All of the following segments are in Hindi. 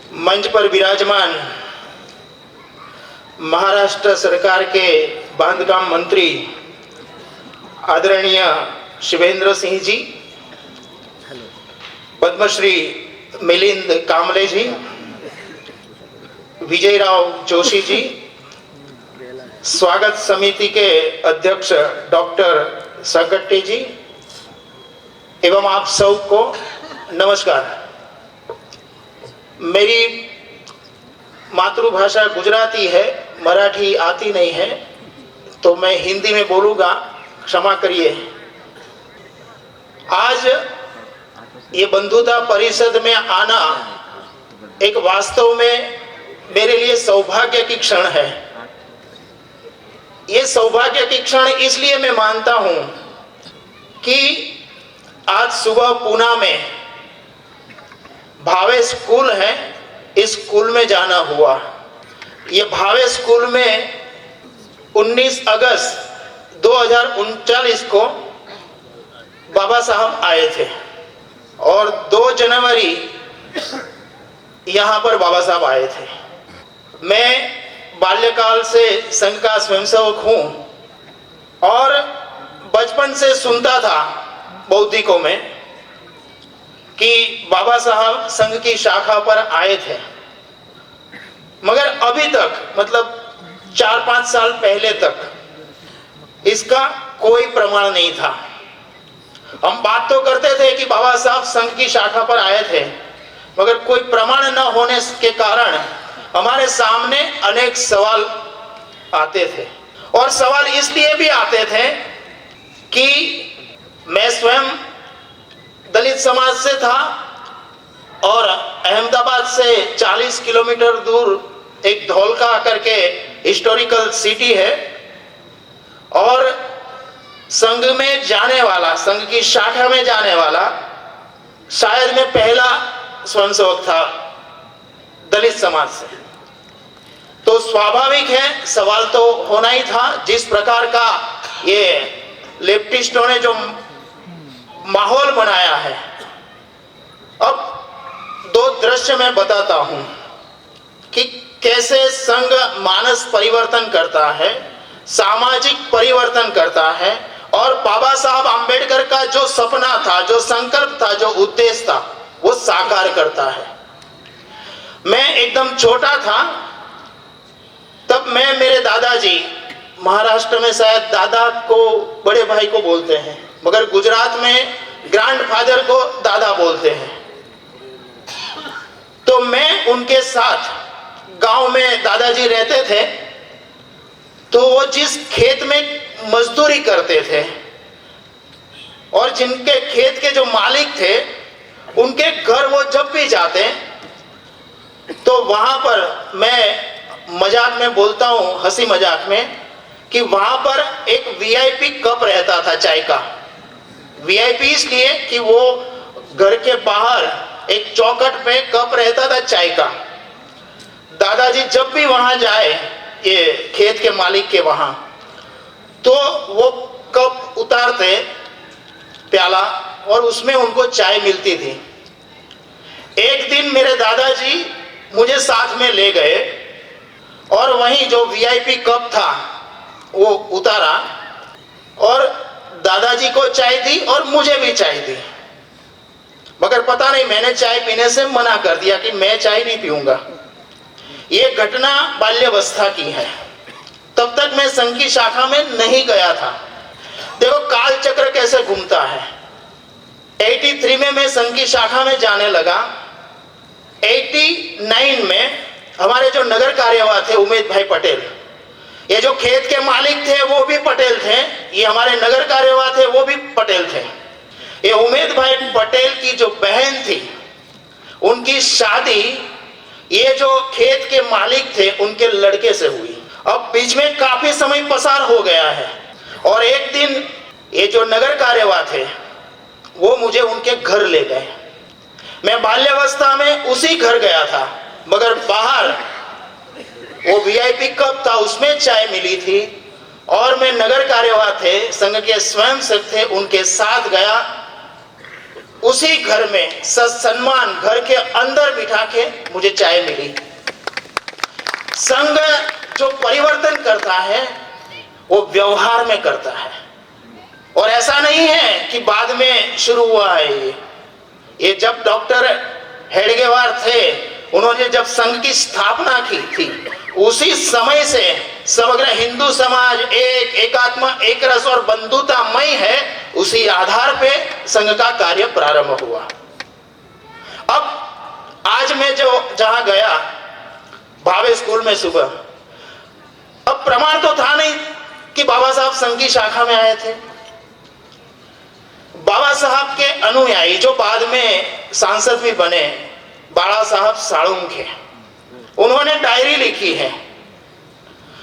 मंच पर विराजमान महाराष्ट्र सरकार के बांधकाम मंत्री आदरणीय शिवेंद्र सिंह जी, पद्मश्री मिलिंद कामले जी, विजयराव जोशी जी, स्वागत समिति के अध्यक्ष डॉक्टर सकट्टी जी एवं आप सबको नमस्कार। मेरी मातृभाषा गुजराती है, मराठी आती नहीं है, तो मैं हिंदी में बोलूँगा, क्षमा करिए। आज ये बंधुता परिषद में आना एक वास्तव में मेरे लिए सौभाग्य की क्षण है। ये सौभाग्य की क्षण इसलिए मैं मानता हूं कि आज सुबह पूना में भावे स्कूल है, इस स्कूल में जाना हुआ। ये भावे स्कूल में 19 अगस्त 2039 को बाबा साहब आए थे और 2 जनवरी यहाँ पर बाबा साहब आए थे। मैं बाल्यकाल से संघ का स्वयंसेवक हूँ और बचपन से सुनता था बौद्धिकों में कि बाबा साहब संघ की शाखा पर आए थे, मगर अभी तक मतलब 4-5 साल पहले तक इसका कोई प्रमाण नहीं था। हम बात तो करते थे कि बाबा साहब संघ की शाखा पर आए थे, मगर कोई प्रमाण न होने के कारण हमारे सामने अनेक सवाल आते थे। और सवाल इसलिए भी आते थे कि मैं स्वयं दलित समाज से था और अहमदाबाद से 40 किलोमीटर दूर एक धौलका करके हिस्टोरिकल सिटी है और संघ में जाने वाला, संघ की शाखा में जाने वाला शायद मैं पहला स्वयंसेवक था दलित समाज से। तो स्वाभाविक है, सवाल तो होना ही था। जिस प्रकार का ये लेफ्टिस्टों ने जो माहौल बनाया है, अब 2 दृश्य मैं बताता हूं कि कैसे संघ मानस परिवर्तन करता है, सामाजिक परिवर्तन करता है और बाबा साहब आंबेडकर का जो सपना था, जो संकल्प था, जो उद्देश्य था, वो साकार करता है। मैं एकदम छोटा था तब मैं मेरे दादाजी, महाराष्ट्र में शायद दादा को बड़े भाई को बोलते हैं, मगर गुजरात में ग्रैंडफादर को दादा बोलते हैं। तो मैं उनके साथ गांव में दादाजी रहते थे, तो वो जिस खेत में मजदूरी करते थे और जिनके खेत के जो मालिक थे, उनके घर वो जब भी जाते तो वहां पर, मैं मजाक में बोलता हूं, हंसी मजाक में, कि वहां पर एक वीआईपी कप रहता था चाय का। वीआईपी इसलिए कि वो घर के बाहर एक चौखट पे कप रहता था चाय का। दादाजी जब भी वहां जाए, ये खेत के मालिक के वहां, तो वो कप उतारते प्याला और उसमें उनको चाय मिलती थी। एक दिन मेरे दादाजी मुझे साथ में ले गए और वहीं जो वीआईपी कप था वो उतारा और दादाजी को चाय दी और मुझे भी चाय दी। मगर पता नहीं, मैंने चाय पीने से मना कर दिया कि मैं चाय नहीं पीऊंगा। ये घटना बाल्यावस्था की है। तब तक मैं संघ की शाखा में नहीं गया था। देखो काल चक्र कैसे घूमता है। 83 में मैं संघ की शाखा में जाने लगा। 89 में हमारे जो नगर कार्यवाह थे उमेद भाई पटेल, ये जो खेत के मालिक थे वो भी पटेल थे, ये हमारे नगर कार्यवाह थे वो भी पटेल थे। ये उमेद भाई पटेल की जो बहन थी, उनकी शादी ये जो खेत के मालिक थे उनके लड़के से हुई। अब बीच में काफी समय पसार हो गया है और एक दिन ये जो नगर कार्यवाह थे वो मुझे उनके घर ले गए। मैं बाल्यावस्था में उसी घर गया था, मगर बाहर वो वीआईपी कप था, उसमें चाय मिली थी और मैं नगर कार्यवाह थे, संघ के स्वयंसेवक थे, उनके साथ गया। उसी घर में सत्सम्मान घर के अंदर बिठा के मुझे चाय मिली। संघ जो परिवर्तन करता है वो व्यवहार में करता है, और ऐसा नहीं है कि बाद में शुरू हुआ है। ये जब डॉक्टर हेडगेवार थे, उन्होंने जब संघ की स्थापना की थी, उसी समय से समग्र हिंदू समाज एक एकात्म एक रस और बंधुतामय है, उसी आधार पे संघ का कार्य प्रारंभ हुआ। अब आज मैं जो जहां गया भावे स्कूल में सुबह, अब प्रमाण तो था नहीं कि बाबा साहब संघ की शाखा में आए थे। बाबा साहब के अनुयायी जो बाद में सांसद भी बने, बाला साहब साळुंखे, उन्होंने डायरी लिखी है,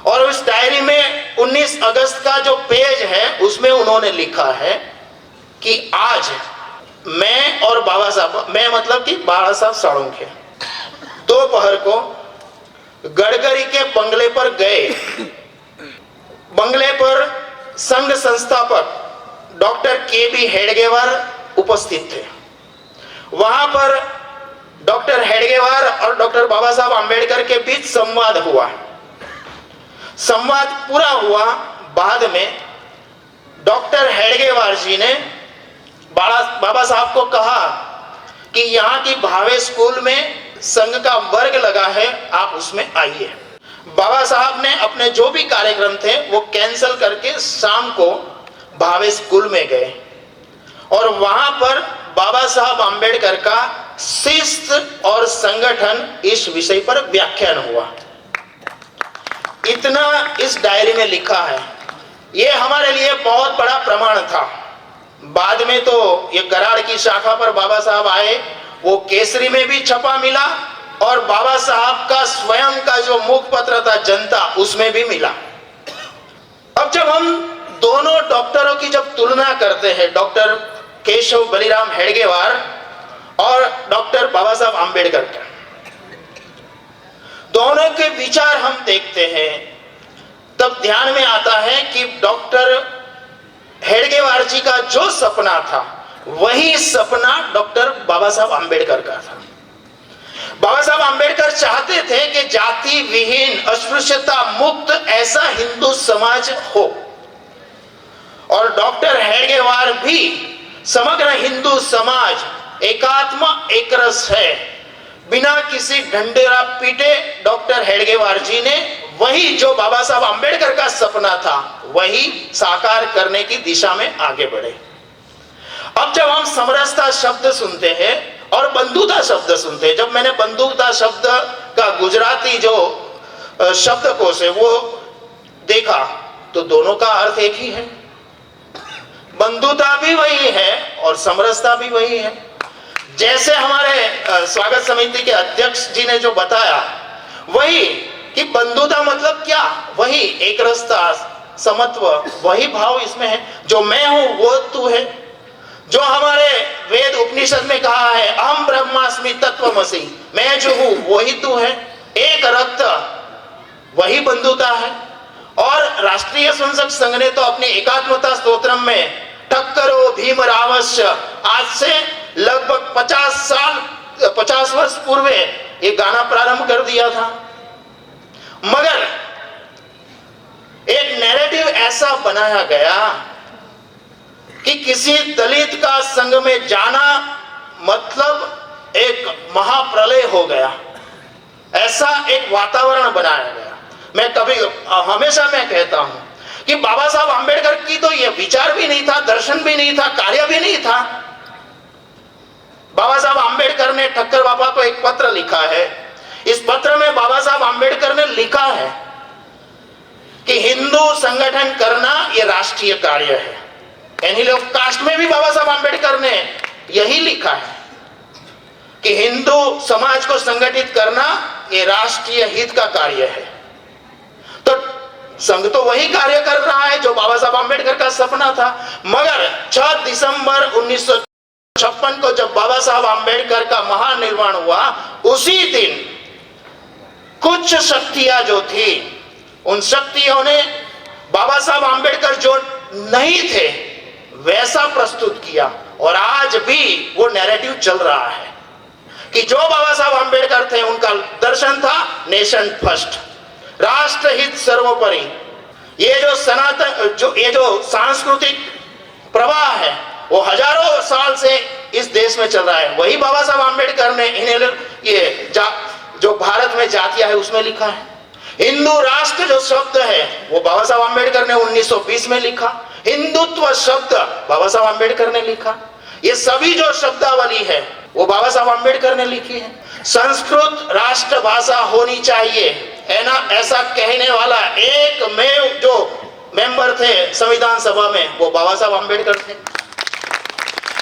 और उस डायरी में 19 अगस्त का जो पेज है उसमें उन्होंने लिखा है कि आज मैं और बाबा साहब, मैं मतलब कि बाला साहब साळुंखे, दोपहर को गडकरी के बंगले पर गए। बंगले पर संघ संस्थापक डॉक्टर के.बी. हेडगेवार उपस्थित थे। वहां पर डॉक्टर हेडगेवार और डॉक्टर बाबा साहब आंबेडकर के बीच संवाद हुआ। संवाद पूरा हुआ, बाद में डॉक्टर हेडगेवार जी ने बाबा साहब को कहा कि यहाँ की भावे स्कूल में संघ का वर्ग लगा है, आप उसमें आइए। बाबा साहब ने अपने जो भी कार्यक्रम थे वो कैंसिल करके शाम को भावे स्कूल में गए, और वहां पर बाबा साहब आंबेडकर का शिस्त और संगठन इस विषय पर व्याख्यान हुआ। इतना इस डायरी में लिखा है। ये हमारे लिए बहुत बड़ा प्रमाण था। बाद में तो ये गराड़ की शाखा पर बाबा साहब आए, वो केसरी में भी छपा मिला, और बाबा साहब का स्वयं का जो मुखपत्र था जनता, उसमें भी मिला। अब जब हम दोनों डॉक्टरों की जब तुलना करते हैं, डॉक्टर केशव बलिराम हेडगेवार और डॉक्टर बाबा साहब आंबेडकर का, दोनों के विचार हम देखते हैं, तब ध्यान में आता है कि डॉक्टर हेडगेवार जी का जो सपना था वही सपना डॉक्टर बाबा साहब आंबेडकर का था। बाबा साहब आंबेडकर चाहते थे कि जाति विहीन अस्पृश्यता मुक्त ऐसा हिंदू समाज हो, और डॉक्टर हेडगेवार भी समग्र हिंदू समाज एकात्म एक रस है, बिना किसी ढंढेरा पीटे डॉक्टर हेडगेवार जी ने वही जो बाबा साहब आंबेडकर का सपना था वही साकार करने की दिशा में आगे बढ़े। अब जब हम समरसता शब्द सुनते हैं और बंधुता शब्द सुनते हैं, जब मैंने बंधुता शब्द का गुजराती जो शब्दकोश है वो देखा, तो दोनों का अर्थ एक ही है। बंधुता भी वही है और समरसता भी वही है। जैसे हमारे स्वागत समिति के अध्यक्ष जी ने जो बताया, वही कि बंधुता मतलब क्या, वही एक रस्ता समत्व, वही भाव इसमें है। जो मैं हूं वो तू है, जो हमारे वेद उपनिषद में कहा है अहम ब्रह्मास्मि तत्वमसि, मैं जो हूं वही तू है, एक रक्त, वही बंधुता है। और राष्ट्रीय स्वयंसेवक संघ ने तो अपने एकात्मता स्तोत्रम में ठक्करो भीम रावस्य, आज से लगभग 50 वर्ष पूर्व ये गाना प्रारंभ कर दिया था। मगर एक नैरेटिव ऐसा बनाया गया कि किसी दलित का संघ में जाना मतलब एक महाप्रलय हो गया, ऐसा एक वातावरण बनाया गया। मैं हमेशा मैं कहता हूं कि बाबा साहब आंबेडकर की तो यह विचार भी नहीं था, दर्शन भी नहीं था, कार्य भी नहीं था। बाबा साहब आंबेडकर ने ठक्कर बाबा को एक पत्र लिखा है। इस पत्र में बाबा साहब आंबेडकर ने लिखा है कि हिंदू संगठन करना यह राष्ट्रीय कार्य है। एनिल ऑफ कास्ट में भी बाबा साहब आंबेडकर ने यही लिखा है कि हिंदू समाज को संगठित करना यह राष्ट्रीय हित का कार्य है। तो संघ तो वही कार्य कर रहा है जो बाबा साहब आंबेडकर का सपना था। मगर 6 दिसंबर 1956 को जब बाबा साहब आंबेडकर का महानिर्वाण हुआ, उसी दिन कुछ शक्तियां जो थी, उन शक्तियों ने बाबा साहब आंबेडकर जो नहीं थे वैसा प्रस्तुत किया, और आज भी वो नैरेटिव चल रहा है कि जो बाबा साहब आम्बेडकर थे उनका दर्शन था नेशन फर्स्ट, राष्ट्रहित सर्वोपरि। ये जो सनातन ये जो सांस्कृतिक प्रवाह है वो हजारों साल से इस देश में चल रहा है। वही बाबा साहब आम्बेडकर ने ये जो भारत में जातियां है उसमें लिखा है। हिंदू राष्ट्र जो शब्द है वो बाबा साहब आम्बेडकर ने 1920 में लिखा। हिंदुत्व शब्द बाबा साहब आम्बेडकर ने लिखा। ये सभी जो शब्दावली है वो बाबा साहब आम्बेडकर ने लिखी है। संस्कृत राष्ट्रभाषा होनी चाहिए है ना, ऐसा कहने वाला एकमेव जो मेंबर थे संविधान सभा में वो बाबा साहब आम्बेडकर थे।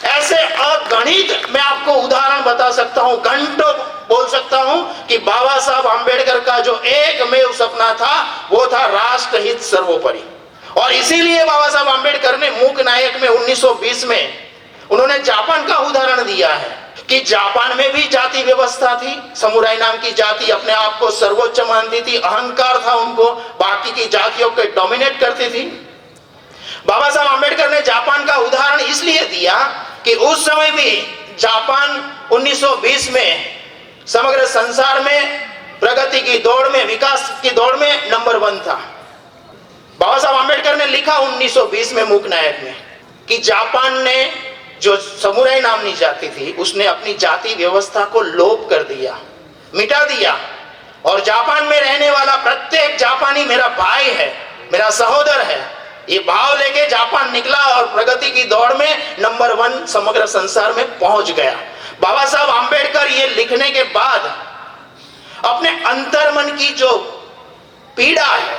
ऐसे अगणित मैं आपको उदाहरण बता सकता हूं, घंटों बोल सकता हूं कि बाबा साहब आम्बेडकर का जो एकमेव सपना था वो था राष्ट्रहित सर्वोपरि। और इसीलिए बाबा साहब आम्बेडकर ने मूक नायक में 1920 में उन्होंने जापान का उदाहरण दिया है कि जापान में भी जाति व्यवस्था थी। समुराई नाम की जाति अपने आप को सर्वोच्च मानती थी, अहंकार था उनको, बाकी की जातियों को डोमिनेट करती थी। बाबा साहब आम्बेडकर ने जापान का उदाहरण इसलिए दिया कि उस समय भी जापान 1920 में समग्र संसार में प्रगति की दौड़ में, विकास की दौड़ में नंबर 1 था। बाबा साहब आम्बेडकर ने लिखा 1920 में मूक नायक में कि जापान ने जो समुराई नामनी जाति थी उसने अपनी जाति व्यवस्था को लोप कर दिया, मिटा दिया, और जापान में रहने वाला प्रत्येक जापानी मेरा भाई है, मेरा सहोदर है, ये भाव लेके जापान निकला और प्रगति की दौड़ में नंबर 1 समग्र संसार में पहुंच गया। बाबा साहब आम्बेडकर ये लिखने के बाद अपने अंतर्मन की जो पीड़ा है,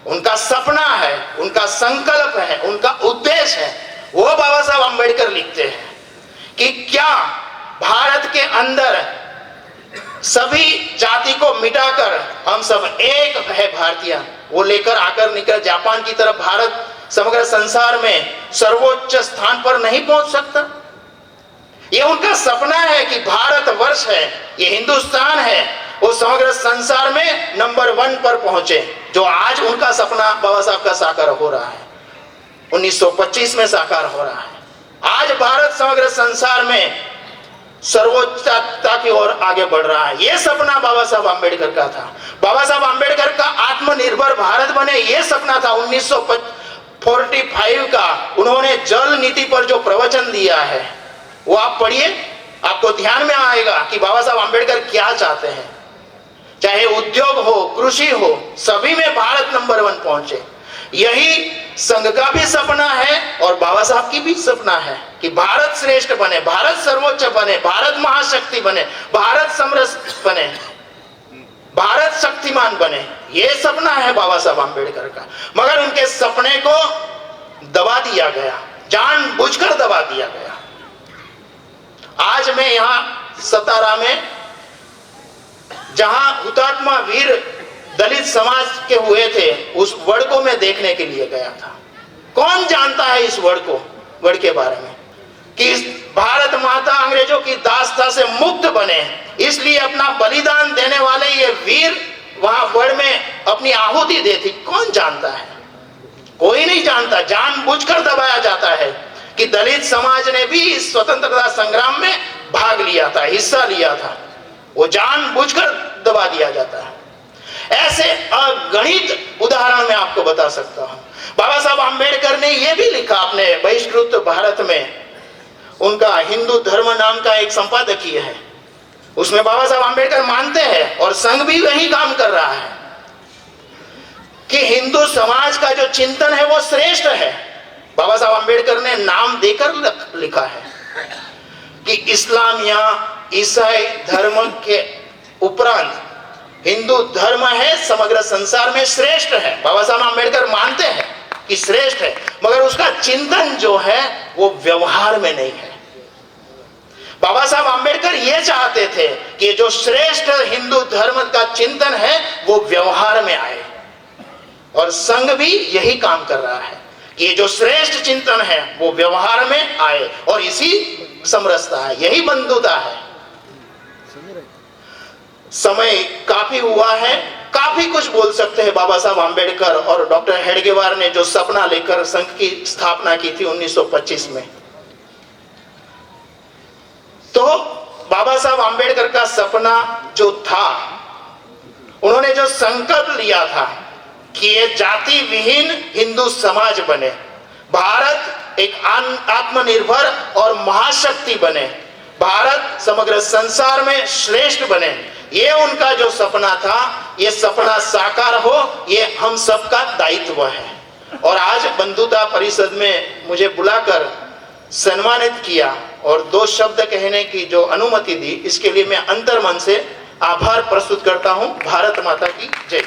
उनका सपना है, उनका संकल्प है, उनका उद्देश्य है, वो बाबा साहब आम्बेडकर लिखते हैं कि क्या भारत के अंदर सभी जाति को मिटाकर हम सब एक है भारतीय, वो लेकर आकर निकल जापान की तरफ भारत समग्र संसार में सर्वोच्च स्थान पर नहीं पहुंच सकता। ये उनका सपना है कि भारत वर्ष है, ये हिंदुस्तान है, वो समग्र संसार में नंबर 1 पर पहुंचे, जो आज उनका सपना बाबा साहब का साकार हो रहा है, 1925 में साकार हो रहा है। आज भारत समग्र संसार में सर्वोच्चता की ओर आगे बढ़ रहा है। यह सपना बाबा साहब आम्बेडकर का था। बाबा साहब आम्बेडकर का आत्मनिर्भर भारत बने यह सपना था 1945 का। उन्होंने जल नीति पर जो प्रवचन दिया है वो आप पढ़िए, आपको ध्यान में आएगा कि बाबा साहब आम्बेडकर क्या चाहते हैं। चाहे उद्योग हो, कृषि हो, सभी में भारत नंबर 1 पहुंचे। यही संघ का भी सपना है और बाबा साहब की भी सपना है कि भारत श्रेष्ठ बने, भारत सर्वोच्च बने, भारत महाशक्ति बने, भारत समरस बने, भारत शक्तिमान बने। यह सपना है बाबा साहब आम्बेडकर का। मगर उनके सपने को दबा दिया गया, जानबूझकर दबा दिया गया। आज मैं यहां सतारा में जहां हुतात्मा वीर दलित समाज के हुए थे उस वर्ड को मैं देखने के लिए गया था। कौन जानता है इस वर्ड के बारे में कि भारत माता अंग्रेजों की दास्ता से मुक्त बने, इसलिए अपना बलिदान देने वाले ये वीर वहां वर्ड में अपनी आहुति देती। कौन जानता है? कोई नहीं जानता। जानबूझकर दबाया जाता है कि दलित समाज ने भी इस स्वतंत्रता संग्राम में भाग लिया था, हिस्सा लिया था, वो जानबूझकर दबा दिया जाता है। ऐसे अगणित उदाहरण मैं आपको बता सकता हूं। बाबा साहब आम्बेडकर ने यह भी लिखा अपने बहिष्कृत भारत में, उनका हिंदू धर्म नाम का एक संपादकीय है, उसमें बाबा साहब आम्बेडकर मानते हैं और संघ भी वही काम कर रहा है कि हिंदू समाज का जो चिंतन है वो श्रेष्ठ है। बाबा साहब आम्बेडकर ने नाम देकर लिखा है कि इस्लाम या ईसाई धर्म के उपरांत हिंदू धर्म है समग्र संसार में श्रेष्ठ है। बाबा साहब आम्बेडकर मानते हैं कि श्रेष्ठ है, मगर उसका चिंतन जो है वो व्यवहार में नहीं है। बाबा साहब आम्बेडकर ये चाहते थे कि जो श्रेष्ठ हिंदू धर्म का चिंतन है वो व्यवहार में आए, और संघ भी यही काम कर रहा है कि जो श्रेष्ठ चिंतन है वो व्यवहार में आए, और इसी समरसता है, यही बंधुता है। समय काफी हुआ है, काफी कुछ बोल सकते हैं बाबा साहब आम्बेडकर और डॉक्टर हेडगेवार ने जो सपना लेकर संघ की स्थापना की थी 1925 में। अंबेडकर का सपना जो था, उन्होंने जो संकल्प लिया था कि ये जाति विहीन हिंदू समाज बने, भारत एक आत्मनिर्भर और महाशक्ति बने, भारत समग्र संसार में श्रेष्ठ बने, ये उनका जो सपना था, ये सपना साकार हो, ये हम सबका दायित्व है। और आज बंधुता परिषद में मुझे बुलाकर सम्मानित किया और 2 शब्द कहने की जो अनुमति दी, इसके लिए मैं अंतर्मन से आभार प्रस्तुत करता हूं। भारत माता की जय।